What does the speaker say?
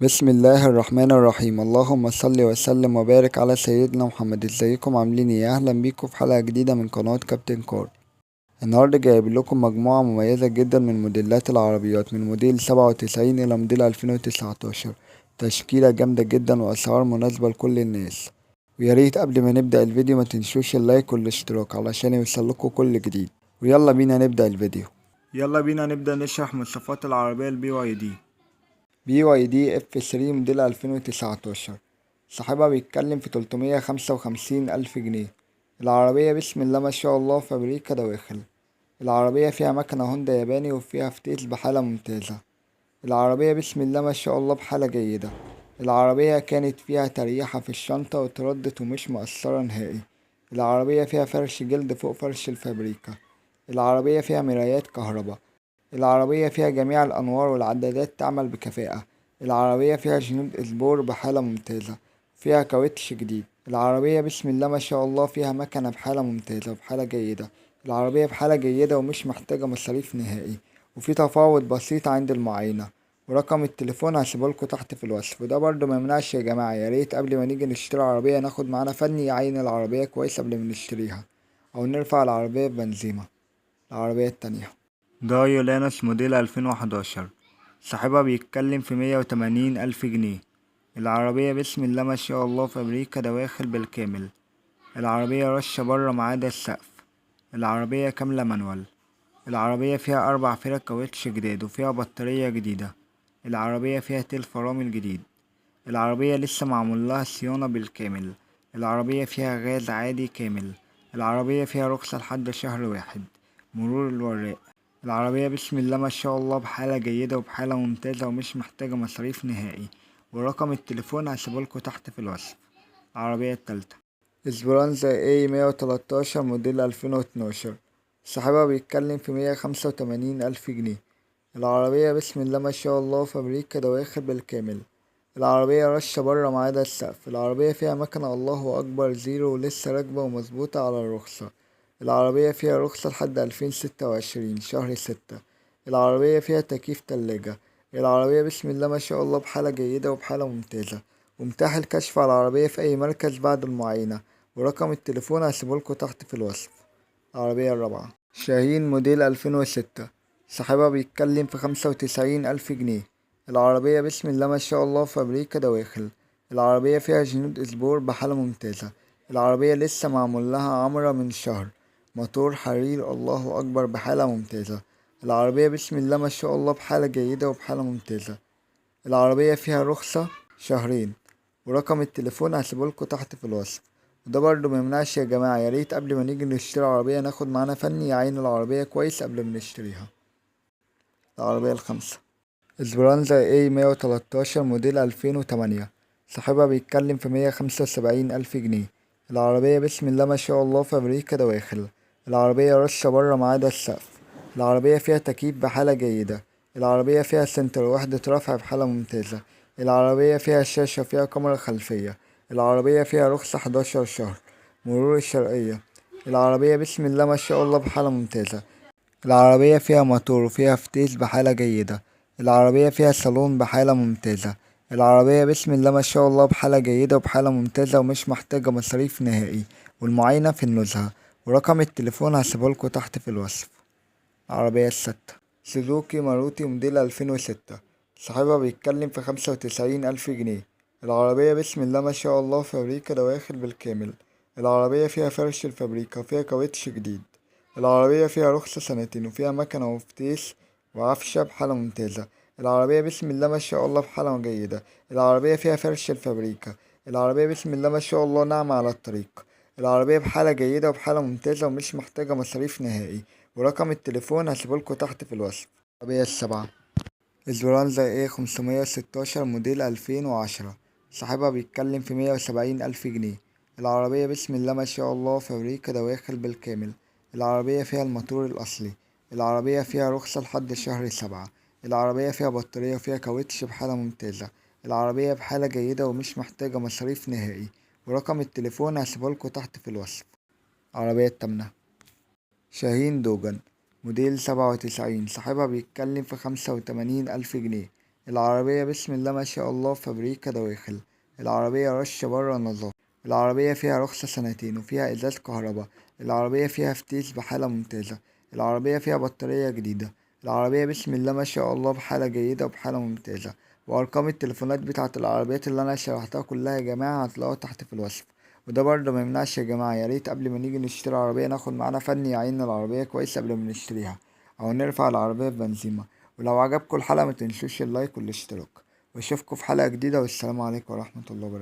بسم الله الرحمن الرحيم. اللهم صل وسلم وبارك على سيدنا محمد. ازيكم عاملين ايه؟ اهلا بيكم في حلقة جديدة من قناة كابتن كار. النهاردة جايب لكم مجموعة مميزة جدا من موديلات العربيات، من موديل 97 الى موديل 2019. تشكيلة جامدة جدا واسعار مناسبة لكل الناس. وياريت قبل ما نبدأ الفيديو ما تنسوش اللايك والاشتراك علشان يوصلكوا كل جديد. ويلا بينا نبدأ الفيديو. يلا بينا نبدأ نشرح مواصفات العربية البي واي دي. بي واي دي اف 3 موديل 2019. صاحبها بيتكلم في 355,000 جنيه. العربية بسم الله ما شاء الله فابريكا دواخل. العربية فيها مكنة هوندا ياباني وفيها فتيس بحالة ممتازة. العربية بسم الله ما شاء الله بحالة جيدة. العربية كانت فيها تريحة في الشنطة وتردت ومش مقصرة نهائي. العربية فيها فرش جلد فوق فرش الفابريكا. العربية فيها مرايات كهرباء. العربية فيها جميع الأنوار والعدادات تعمل بكفاءة. العربية فيها جنود إسبور بحالة ممتازة. فيها كاوتش جديد. العربية بسم الله ما شاء الله فيها مكنة بحالة ممتازة وبحالة جيدة. العربية بحالة جيدة ومش محتاجة مصاريف نهائي. وفي تفاوض بسيط عند المعاينة. ورقم التليفون هسيبهولكوا تحت في الوصف. وده برضو ميمنعش يا جماعة، ياريت قبل ما نيجي نشتري عربية ناخد معانا فني يعاين العربية كويس قبل ما نشتريها، أو نرفع العربية ببنزيمة. العربية التانية دايو لانوس موديل 2011. صاحبها بيتكلم في 180,000 جنيه. العربية بسم الله ما شاء الله فابريكا دواخل بالكامل. العربية رشة برا ما عدا السقف. العربية كاملة مانوال. العربية فيها 4 فرق كاوتش جداد وفيها بطارية جديدة. العربية فيها تيل فرامل جديد. العربية لسه معمول لها صيانة بالكامل. العربية فيها غاز عادي كامل. العربية فيها رخصة لحد شهر واحد. مرور الوراق. العربية بسم الله ما شاء الله بحالة جيدة وبحالة ممتازة ومش محتاجة مصاريف نهائي. ورقم التليفون هسيبهولكوا تحت في الوصف. العربية التالتة اسبرانزا اي 113 موديل 2012. صاحبها بيتكلم في 185,000 جنيه. العربية بسم الله ما شاء الله فابريكا دواخل بالكامل. العربية رشة برا ما عدا السقف. العربية فيها مكنة الله أكبر زيرو ولسه راكبة ومظبوطة على الرخصة. العربية فيها رخصة لحد 2026 شهر 6. العربية فيها تكييف تلاجة. العربية بسم الله ما شاء الله بحالة جيدة وبحالة ممتازة. ومتاح الكشف على العربية في أي مركز بعد المعاينة. ورقم التليفون هسيبهولكوا تحت في الوصف. العربية الرابعة شاهين موديل 2006. صاحبها بيتكلم في 95,000 جنيه. العربية بسم الله ما شاء الله فابريكا دواخل. العربية فيها جنود إسبور بحالة ممتازة. العربية لسه معمول لها عمرة من شهر. موتور حرير الله أكبر بحالة ممتازة. العربية بسم الله ما شاء الله بحالة جيدة وبحالة ممتازة. العربية فيها رخصة شهرين. ورقم التليفون هسيبهولكوا تحت في الوصف. وده برضه ميمنعش يا جماعة، ياريت قبل ما نيجي نشتري عربية ناخد معانا فني يعاين العربية كويس قبل ما نشتريها. العربية الخامسة اسبرانزا اي 113 موديل 2008. صاحبها بيتكلم في 175,000 جنيه. العربية بسم الله ما شاء الله فابريكا دواخل. العربية رشة برا ما عدا السقف. العربية فيها تكييف بحالة جيدة. العربية فيها سنتر وحدة رفع بحالة ممتازة. العربية فيها شاشة فيها كاميرا خلفية. العربية فيها رخصة 11 شهر. مرور الشرقية. العربية بسم الله ما شاء الله بحالة ممتازة. العربية فيها موتور وفيها فتيس بحالة جيدة. العربية فيها صالون بحالة ممتازة. العربية بسم الله ما شاء الله بحالة جيدة وبحالة ممتازة ومش محتاجة مصاريف نهائي. والمعاينة في النزهة. ورقم التليفون هسيبهولكوا تحت في الوصف. العربية الستة سوزوكي ماروتي موديل 2006. صاحبها بيتكلم في 95,000 جنيه. العربية بسم الله ما شاء الله فابريكا دواخل بالكامل. العربية فيها فرش الفابريكا وفيها كاوتش جديد. العربية فيها رخصة سنتين وفيها مكنة وفتيس وعفشة بحالة ممتازة. العربية بسم الله ما شاء الله بحالة جيدة. العربية فيها فرش الفابريكا. العربية بسم الله ما شاء الله ناعمة على الطريق. العربية بحالة جيدة وبحالة ممتازة ومش محتاجة مصاريف نهائي. ورقم التليفون هسيبهولكوا تحت في الوصف. العربية السبعة اسبرانزا ايه 516 موديل 2010. صاحبها بيتكلم في 170,000 جنيه. العربية بسم الله ما شاء الله فابريكا دواخل بالكامل. العربية فيها الموتور الأصلي. العربية فيها رخصة لحد شهر 7. العربية فيها بطارية وفيها كاوتش بحالة ممتازة. العربية بحالة جيدة ومش محتاجة مصاريف نهائي. ورقم التليفون هسيبهولكوا تحت في الوصف. العربية التامنة شاهين دوجن موديل 97. صاحبها بيتكلم في 85,000 جنيه. العربية بسم الله ما شاء الله فابريكا دواخل. العربية رش بره نظافة. العربية فيها رخصة سنتين وفيها إزاز كهرباء. العربية فيها فتيس بحالة ممتازة. العربية فيها بطارية جديدة. العربية بسم الله ما شاء الله بحالة جيدة وبحالة ممتازة. وأرقام التليفونات بتاعة العربيات اللي أنا شرحتها كلها يا جماعة هتلاقوها تحت في الوصف. وده برضه ميمنعش يا جماعة، ياريت قبل ما نيجي نشتري عربية ناخد معانا فني يعاين العربية كويس قبل ما نشتريها، أو نرفع العربية ببنزيمة. ولو عجبكم الحلقة متنسوش اللايك والاشتراك، واشوفكم في حلقة جديدة، والسلام عليكم ورحمة الله وبركاته.